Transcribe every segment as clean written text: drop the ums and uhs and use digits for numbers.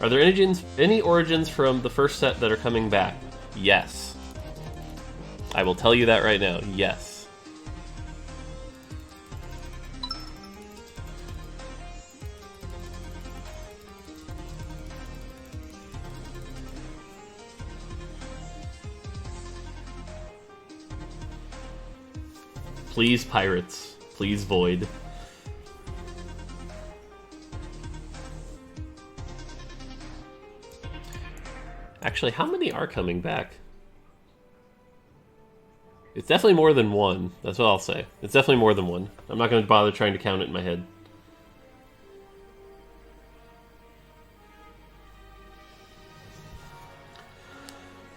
Are there any origins from the first set that are coming back? Yes. I will tell you that right now. Yes. Please, pirates. Please, Void. Actually, how many are coming back? It's definitely more than one. That's what I'll say. It's definitely more than one. I'm not going to bother trying to count it in my head.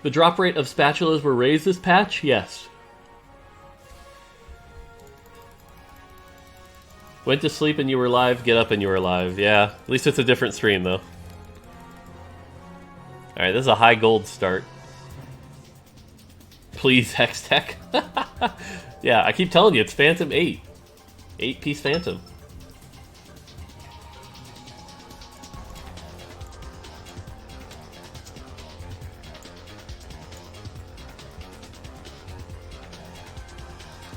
The drop rate of spatulas were raised this patch? Yes. Went to sleep and you were live, get up and you were live. Yeah, at least it's a different stream though. Alright, this is a high gold start. Please, Hextech. Yeah, I keep telling you, it's Phantom 8. 8-piece Phantom.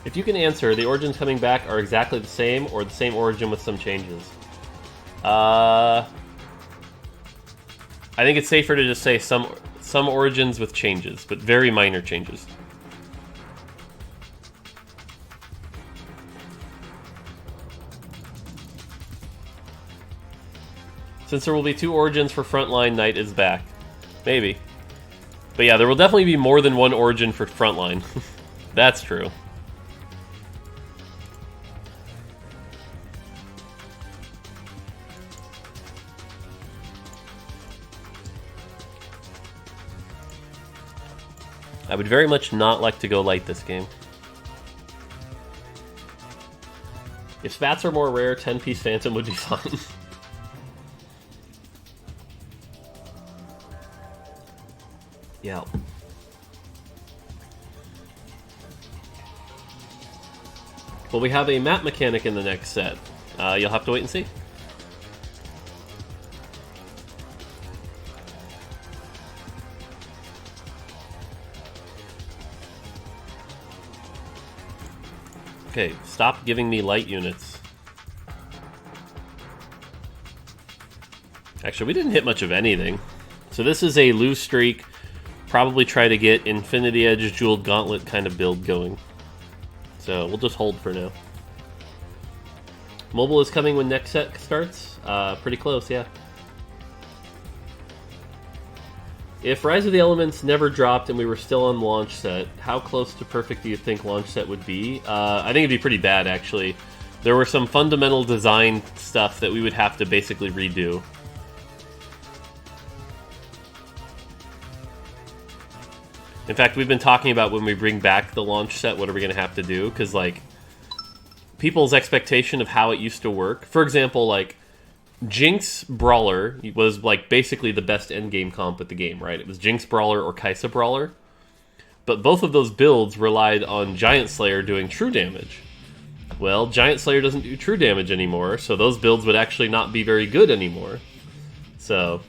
If you can answer, the origins coming back are exactly the same or the same origin with some changes? I think it's safer to just say some origins with changes, but very minor changes. Since there will be 2 origins for Frontline, Knight is back. Maybe. But yeah, there will definitely be more than one origin for Frontline. That's true. I would very much not like to go light this game. If spats are more rare, 10-piece Phantom would be fine. Yeah. Well, we have a map mechanic in the next set. You'll have to wait and see. Okay, stop giving me light units. Actually, we didn't hit much of anything. So this is a lose streak. Probably try to get Infinity Edge Jeweled Gauntlet kind of build going. So we'll just hold for now. Mobile is coming when next set starts. Pretty close, yeah. If Rise of the Elements never dropped and we were still on launch set, how close to perfect do you think launch set would be? I think it'd be pretty bad, actually. There were some fundamental design stuff that we would have to basically redo. In fact, we've been talking about when we bring back the launch set, what are we going to have to do? Because, like, people's expectation of how it used to work. For example, like, Jinx Brawler was, like, basically the best endgame comp with the game, right? It was Jinx Brawler or Kaisa Brawler. But both of those builds relied on Giant Slayer doing true damage. Well, Giant Slayer doesn't do true damage anymore, so those builds would actually not be very good anymore. So...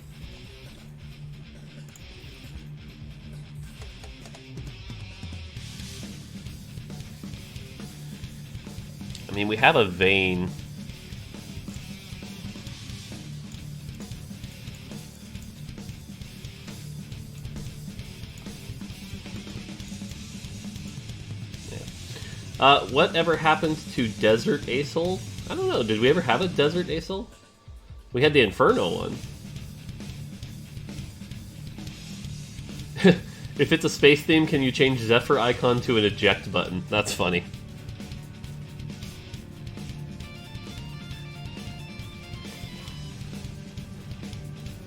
I mean, we have a Vayne. Whatever happens to Desert Aesol? I don't know, did we ever have a Desert Aesol? We had the Inferno one. If it's a space theme, can you change Zephyr icon to an eject button? That's funny.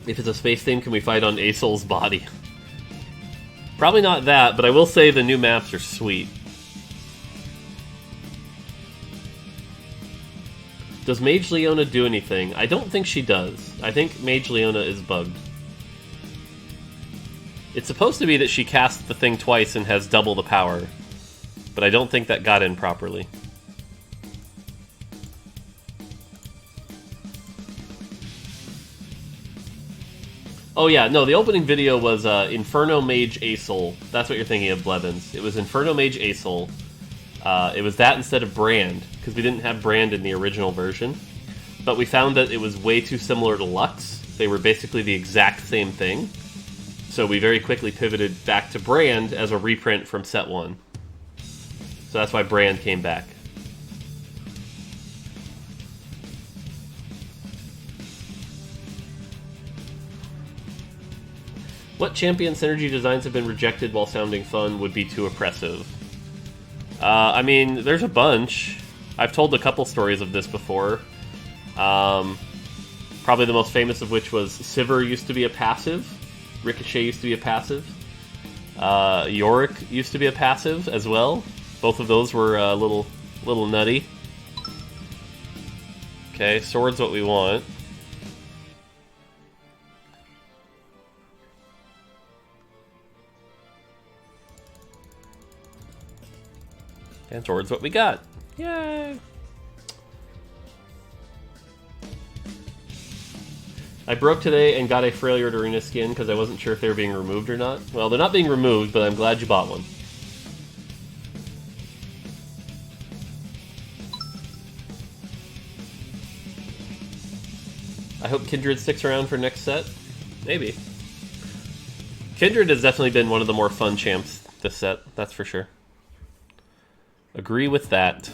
If it's a space theme, can we fight on Aesol's body? Probably not that, but I will say the new maps are sweet. Does Mage Leona do anything? I don't think she does. I think Mage Leona is bugged. It's supposed to be that she casts the thing twice and has double the power, but I don't think that got in properly. Oh yeah, no, the opening video was Inferno Mage Asol. That's what you're thinking of, Blevins. It was Inferno Mage Asol. It was that instead of Brand, because we didn't have Brand in the original version. But we found that it was way too similar to Lux. They were basically the exact same thing. So we very quickly pivoted back to Brand as a reprint from set 1. So that's why Brand came back. What champion synergy designs have been rejected while sounding fun would be too oppressive? I mean, there's a bunch. I've told a couple stories of this before. Probably the most famous of which was Sivir used to be a passive. Ricochet used to be a passive. Yorick used to be a passive as well. Both of those were a little nutty. Okay, sword's what we want. And sword's what we got. Yay! I broke today and got a Freljord Arena skin because I wasn't sure if they were being removed or not. Well, they're not being removed, but I'm glad you bought one. I hope Kindred sticks around for next set. Maybe. Kindred has definitely been one of the more fun champs this set, that's for sure. Agree with that.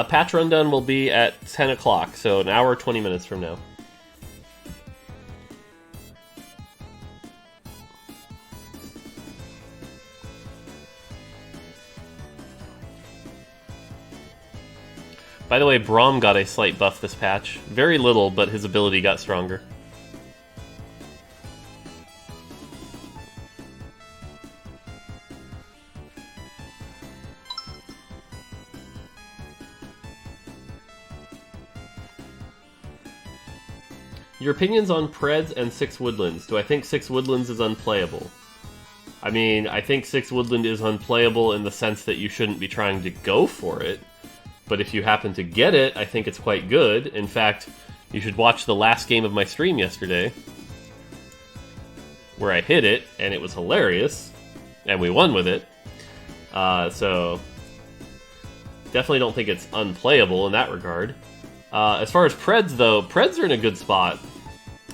Patch rundown will be at 10 o'clock, so an hour, 20 minutes from now. By the way, Braum got a slight buff this patch. Very little, but his ability got stronger. Your opinions on Preds and 6 Woodlands. Do I think 6 Woodlands is unplayable? I mean, I think 6 Woodland is unplayable in the sense that you shouldn't be trying to go for it. But if you happen to get it, I think it's quite good. In fact, you should watch the last game of my stream yesterday, where I hit it, and it was hilarious, and we won with it. So, definitely don't think it's unplayable in that regard. As far as Preds, though, Preds are in a good spot.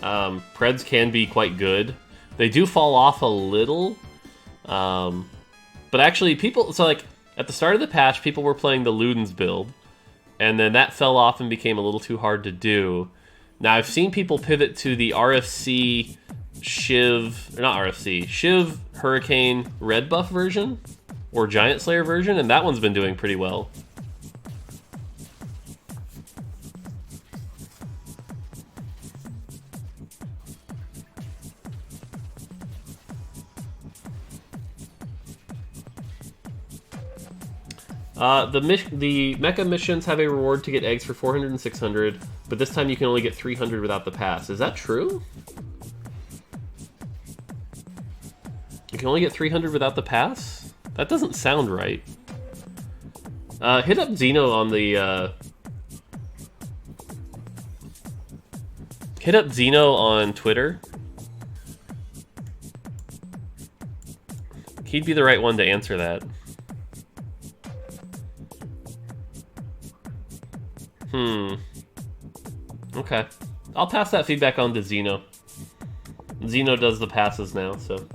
Preds can be quite good. They do fall off a little. But actually, people... So, like, at the start of the patch, people were playing the Ludens build. And then that fell off and became a little too hard to do. Now, I've seen people pivot to the RFC Shiv... Or not RFC. Shiv Hurricane Red Buff version. Or Giant Slayer version. And that one's been doing pretty well. The mecha missions have a reward to get eggs for 400 and 600, but this time you can only get 300 without the pass. Is that true? You can only get 300 without the pass? That doesn't sound right. Hit up Xeno on the... Hit up Xeno on Twitter. He'd be the right one to answer that. Okay. I'll pass that feedback on to Xeno. Xeno does the passes now, so...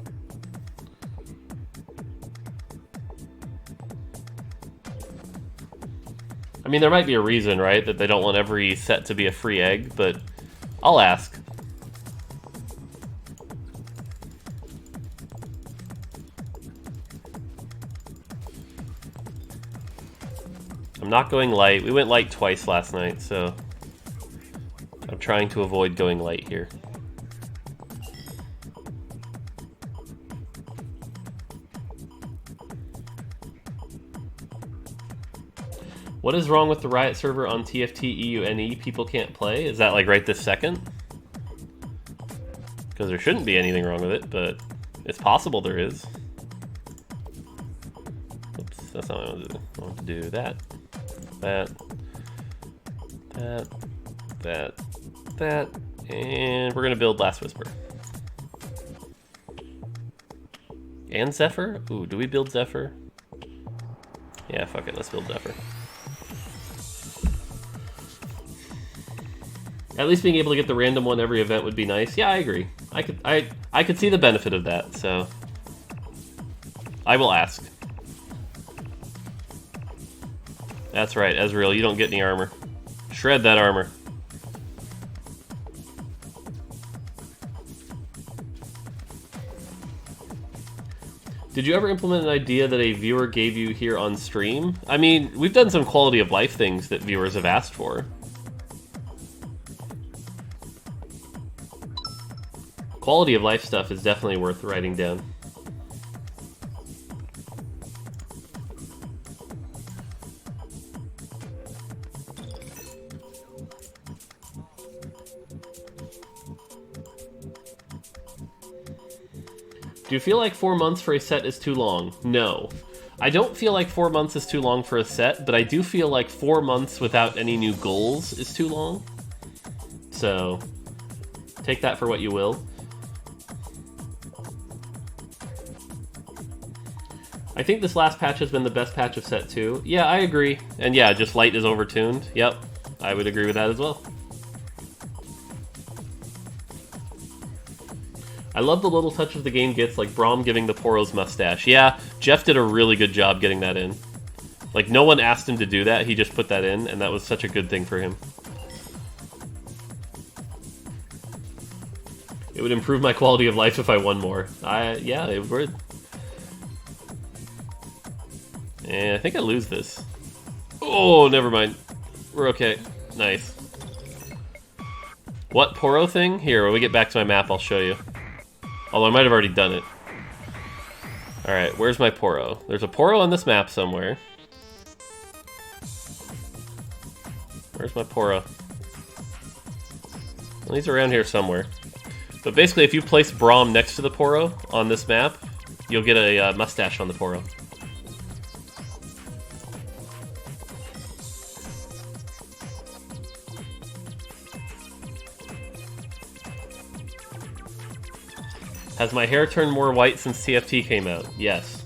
I mean, there might be a reason, right? That they don't want every set to be a free egg, but I'll ask. I'm not going light. We went light twice last night, so I'm trying to avoid going light here. What is wrong with the Riot server on TFT EUNE? People can't play? Is that like right this second? Because there shouldn't be anything wrong with it, but it's possible there is. Oops, that's not what I wanted to do. I want to do that, that, and we're gonna build Last Whisper. And Zephyr? Ooh, do we build Zephyr? Yeah, fuck it, let's build Zephyr. At least being able to get the random one every event would be nice. Yeah, I agree. I could see the benefit of that, so I will ask. That's right, Ezreal, you don't get any armor. Shred that armor. Did you ever implement an idea that a viewer gave you here on stream? I mean, we've done some quality of life things that viewers have asked for. Quality of life stuff is definitely worth writing down. Do you feel like 4 months for a set is too long? No. I don't feel like 4 months is too long for a set, but I do feel like 4 months without any new goals is too long. So, take that for what you will. I think this last patch has been the best patch of set 2. Yeah, I agree. And yeah, just light is overtuned. Yep, I would agree with that as well. I love the little touches the game gets, like Braum giving the Poros mustache. Yeah, Jeff did a really good job getting that in. Like, no one asked him to do that, he just put that in, and that was such a good thing for him. It would improve my quality of life if I won more. Yeah, it would. And I think I lose this. Oh, never mind. We're okay. Nice. What Poro thing? Here, when we get back to my map, I'll show you. Although I might have already done it. Alright, where's my Poro? There's a Poro on this map somewhere. Where's my Poro? Well, he's around here somewhere. But basically, if you place Braum next to the Poro on this map, you'll get a mustache on the Poro. Has my hair turned more white since TFT came out? Yes.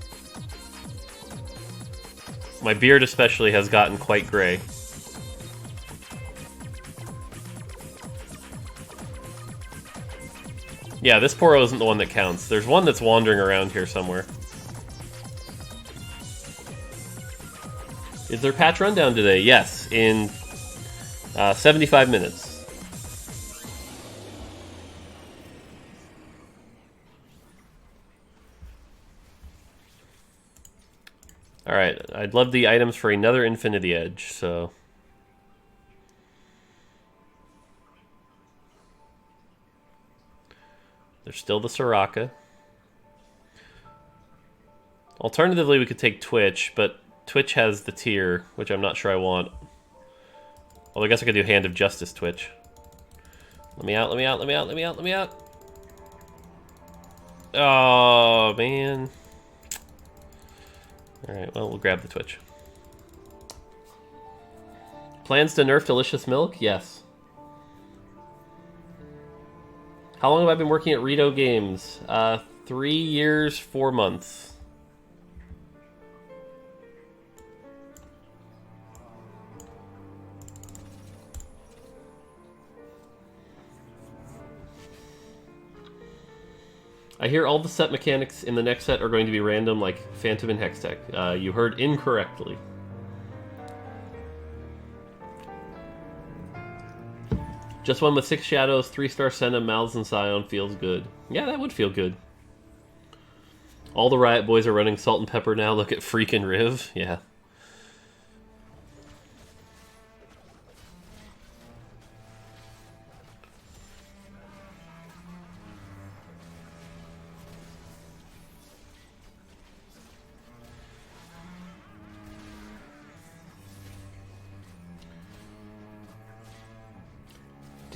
My beard especially has gotten quite gray. Yeah, this Poro isn't the one that counts. There's one that's wandering around here somewhere. Is there patch rundown today? Yes, in 75 minutes. Alright, I'd love the items for another Infinity Edge, so... There's still the Soraka. Alternatively, we could take Twitch, but Twitch has the tier, which I'm not sure I want. Although I guess I could do Hand of Justice Twitch. Let me out, let me out, let me out, let me out, let me out! Oh, man... Alright, well, we'll grab the Twitch. Plans to nerf Delicious Milk? Yes. How long have I been working at Rito Games? 3 years, 4 months. I hear all the set mechanics in the next set are going to be random, like Phantom and Hextech. You heard incorrectly. Just one with 6 shadows, 3-star Senna, Mouths, and Scion feels good. Yeah, that would feel good. All the Riot boys are running Salt and Pepper now. Look at freaking Riv. Yeah.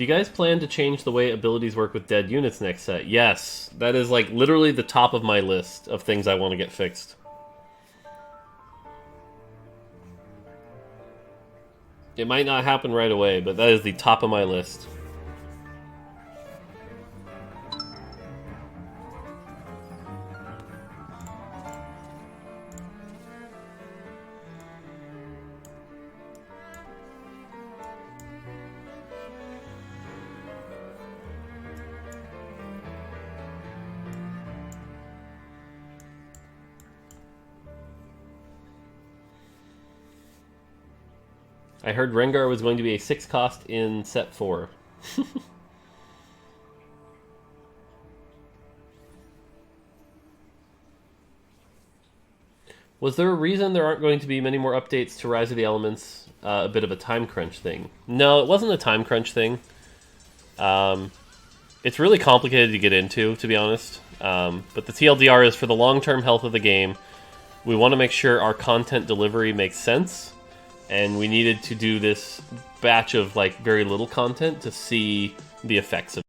Do you guys plan to change the way abilities work with dead units next set? Yes. That is like literally the top of my list of things I want to get fixed. It might not happen right away, but that is the top of my list. I heard Rengar was going to be a 6 cost in set 4. Was there a reason there aren't going to be many more updates to Rise of the Elements? A bit of a time crunch thing. No, it wasn't a time crunch thing. It's really complicated to get into, to be honest. But the TLDR is for the long-term health of the game. We want to make sure our content delivery makes sense, and we needed to do this batch of like very little content to see the effects of it.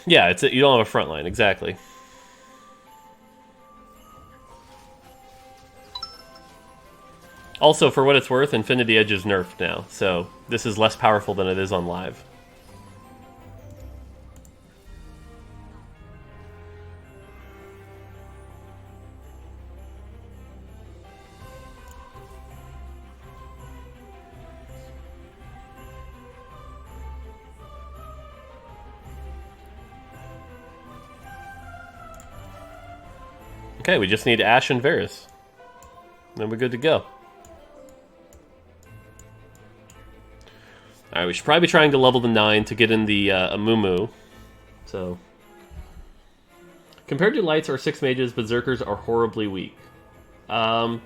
Yeah, you don't have a front line, exactly. Also, for what it's worth, Infinity Edge is nerfed now, so this is less powerful than it is on live. Okay, we just need Ashe and Varus. Then we're good to go. Alright, we should probably be trying to level the 9 to get in the Amumu. So, compared to Lights or 6 Mages, Berserkers are horribly weak. I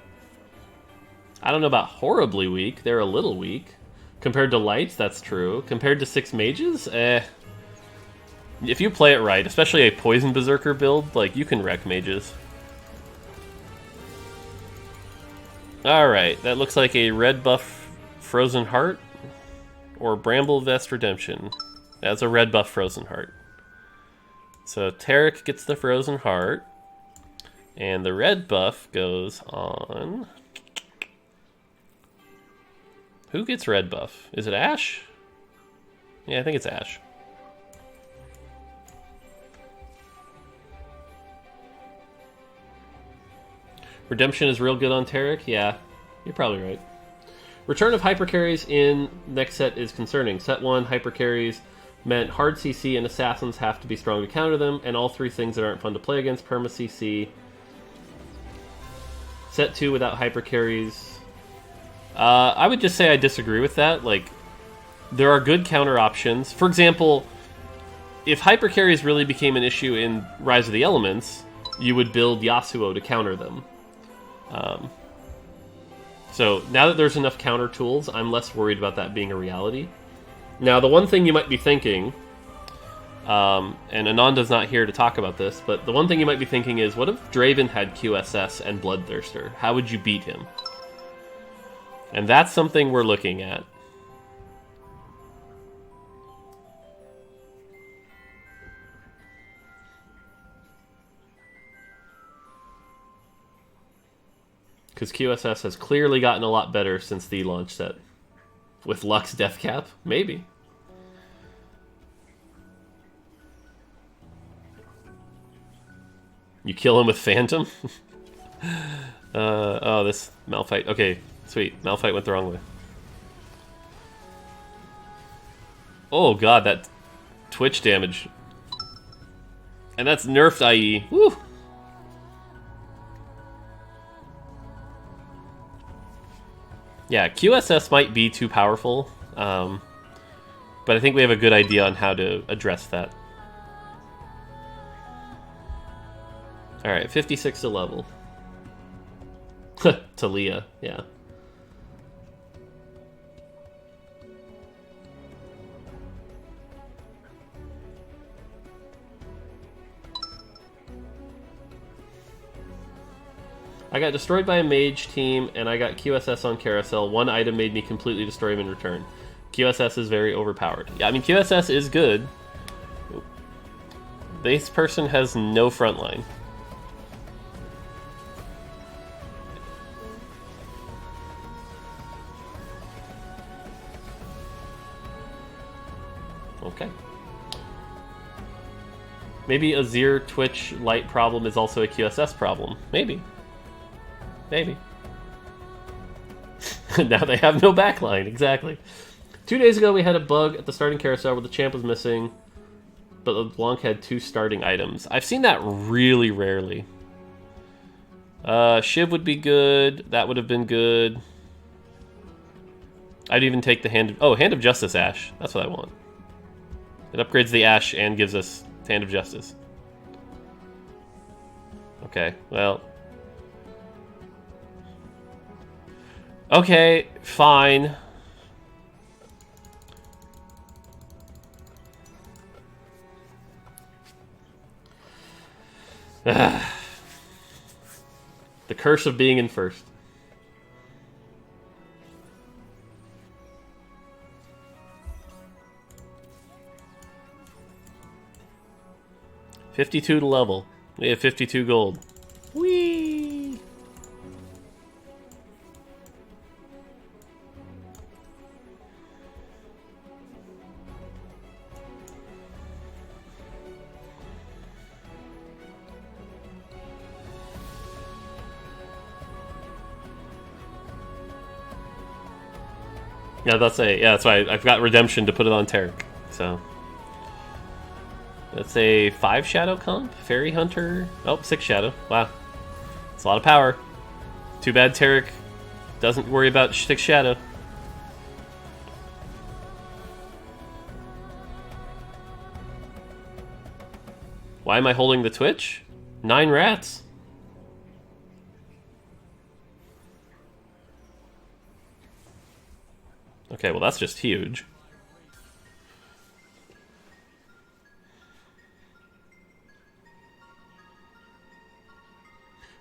don't know about horribly weak. They're a little weak. Compared to Lights, that's true. Compared to 6 Mages, if you play it right, especially a Poison Berserker build, like, you can wreck Mages. Alright, that looks like a red buff Frozen Heart. Or Bramble Vest Redemption. That's a red buff Frozen Heart. So Tarek gets the Frozen Heart. And the red buff goes on... Who gets red buff? Is it Ashe? Yeah, I think it's Ashe. Redemption is real good on Tarek? Yeah, you're probably right. Return of hypercarries in next set is concerning. Set 1, hypercarries meant hard CC and assassins have to be strong to counter them, and all 3 things that aren't fun to play against, perma CC. Set 2 without hypercarries. I would just say I disagree with that. Like, there are good counter options. For example, if hypercarries really became an issue in Rise of the Elements, you would build Yasuo to counter them. So now that there's enough counter tools, I'm less worried about that being a reality. Now, the one thing you might be thinking, and Ananda's not here to talk about this, but the one thing you might be thinking is, what if Draven had QSS and Bloodthirster? How would you beat him? And that's something we're looking at. Because QSS has clearly gotten a lot better since the launch set. With Lux Death Cap? Maybe. You kill him with Phantom? Oh, this Malphite. Okay, sweet. Malphite went the wrong way. Oh god, that Twitch damage. And that's nerfed IE. Woo! Yeah, QSS might be too powerful, but I think we have a good idea on how to address that. Alright, 56 to level. Talia, yeah. I got destroyed by a mage team, and I got QSS on Carousel. One item made me completely destroy him in return. QSS is very overpowered. Yeah, I mean, QSS is good. This person has no frontline. Okay. Maybe Azir Twitch light problem is also a QSS problem. Maybe. Maybe. Now they have no backline, exactly. 2 days ago we had a bug at the starting carousel where the champ was missing, but LeBlanc had 2 starting items. I've seen that really rarely. Shiv would be good. That would have been good. I'd even take the Hand of Justice Ashe. That's what I want. It upgrades the Ashe and gives us Hand of Justice. Okay, well... Okay, fine. The curse of being in first. 52 to level. We have 52 gold. Whee! Yeah, that's why I've got redemption to put it on Tarek. So that's a 5 shadow comp, fairy hunter. Oh, 6 shadow. Wow, it's a lot of power. Too bad Tarek doesn't worry about 6 shadow. Why am I holding the Twitch? 9 rats. Okay, well that's just huge.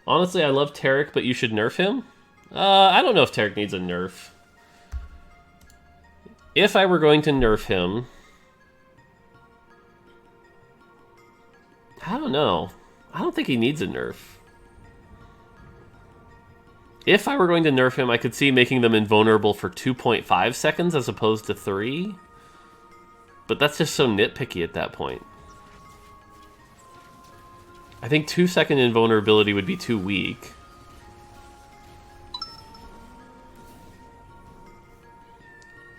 Honestly, I love Tarek, but you should nerf him? I don't know if Tarek needs a nerf. If I were going to nerf him... I don't know. I don't think he needs a nerf. If I were going to nerf him, I could see making them invulnerable for 2.5 seconds as opposed to 3. But that's just so nitpicky at that point. I think 2-second invulnerability would be too weak.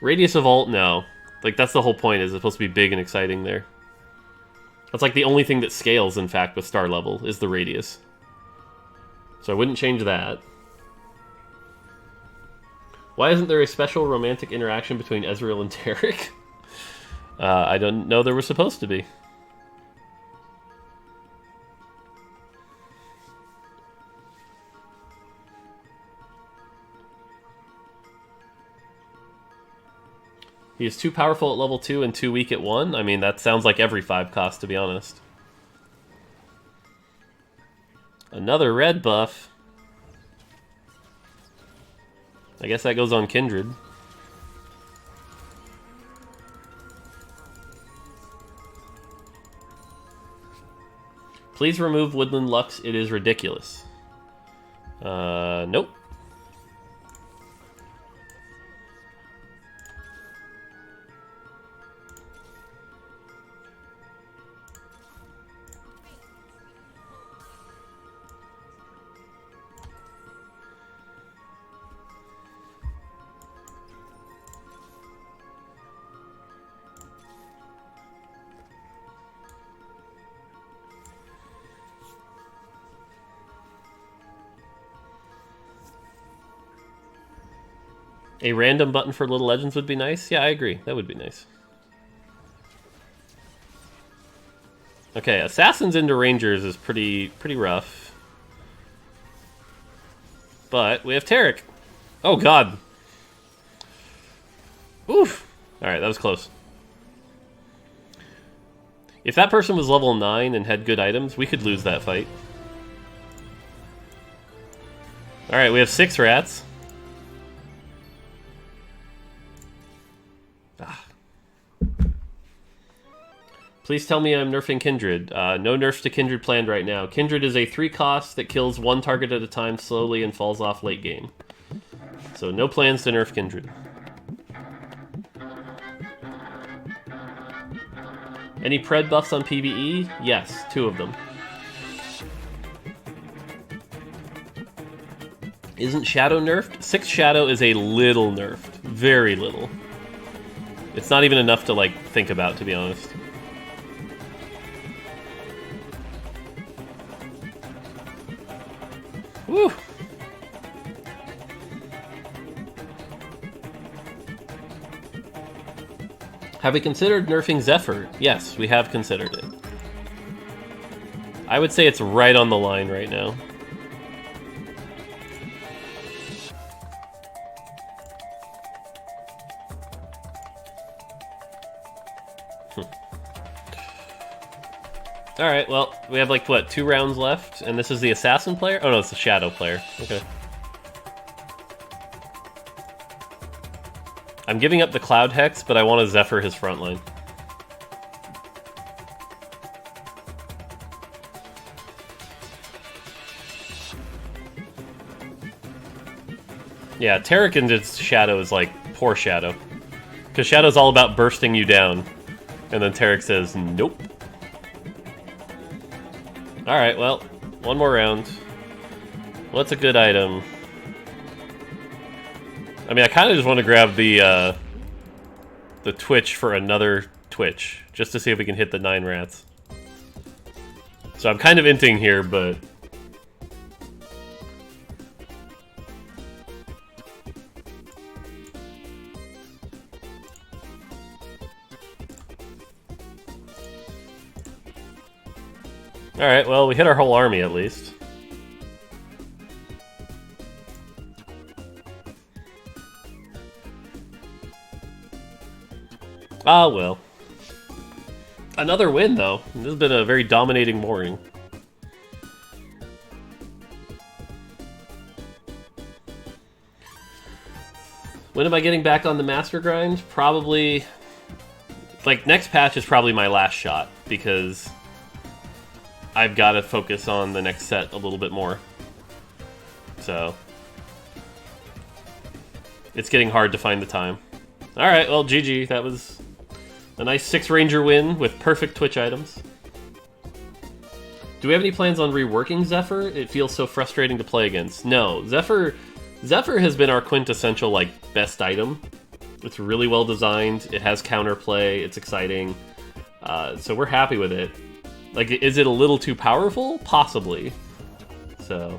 Radius of ult, no. Like, that's the whole point, is it's supposed to be big and exciting there. That's like the only thing that scales, in fact, with star level, is the radius. So I wouldn't change that. Why isn't there a special romantic interaction between Ezreal and Tarek? I don't know there was supposed to be. He is too powerful at level 2 and too weak at 1? I mean, that sounds like every 5 cost, to be honest. Another red buff. I guess that goes on Kindred. Please remove Woodland Lux, it is ridiculous. Nope. A random button for Little Legends would be nice. Yeah, I agree. That would be nice. Okay, Assassins into Rangers is pretty rough. But we have Tarek. Oh, God. Oof. Alright, that was close. If that person was level 9 and had good items, we could lose that fight. Alright, we have 6 rats. Please tell me I'm nerfing Kindred. No nerfs to Kindred planned right now. Kindred is a 3 cost that kills 1 target at a time slowly and falls off late game. So no plans to nerf Kindred. Any pred buffs on PvE? Yes, 2 of them. Isn't Shadow nerfed? 6 Shadow is a little nerfed. Very little. It's not even enough to, like, think about, to be honest. Woo! Have we considered nerfing Zephyr? Yes, we have considered it. I would say it's right on the line right now. Alright, well, we have like, what, 2 rounds left? And this is the Assassin player? Oh no, it's the Shadow player. Okay. I'm giving up the Cloud Hex, but I want to Zephyr his front line. Yeah, Tarek and its Shadow is like poor Shadow. Because Shadow's all about bursting you down. And then Tarek says, nope. Alright, well, one more round. What's a good item? I mean, I kind of just want to grab the Twitch for another Twitch. Just to see if we can hit the 9 rats. So I'm kind of inting here, but... Alright, well, we hit our whole army at least. Ah, well. Another win, though. This has been a very dominating morning. When am I getting back on the master grind? Probably... Like, next patch is probably my last shot, because... I've got to focus on the next set a little bit more. So... It's getting hard to find the time. Alright, well, GG. That was a nice 6-Ranger win with perfect Twitch items. Do we have any plans on reworking Zephyr? It feels so frustrating to play against. No, Zephyr has been our quintessential, like, best item. It's really well designed, it has counterplay, it's exciting. So we're happy with it. Like, is it a little too powerful? Possibly. So...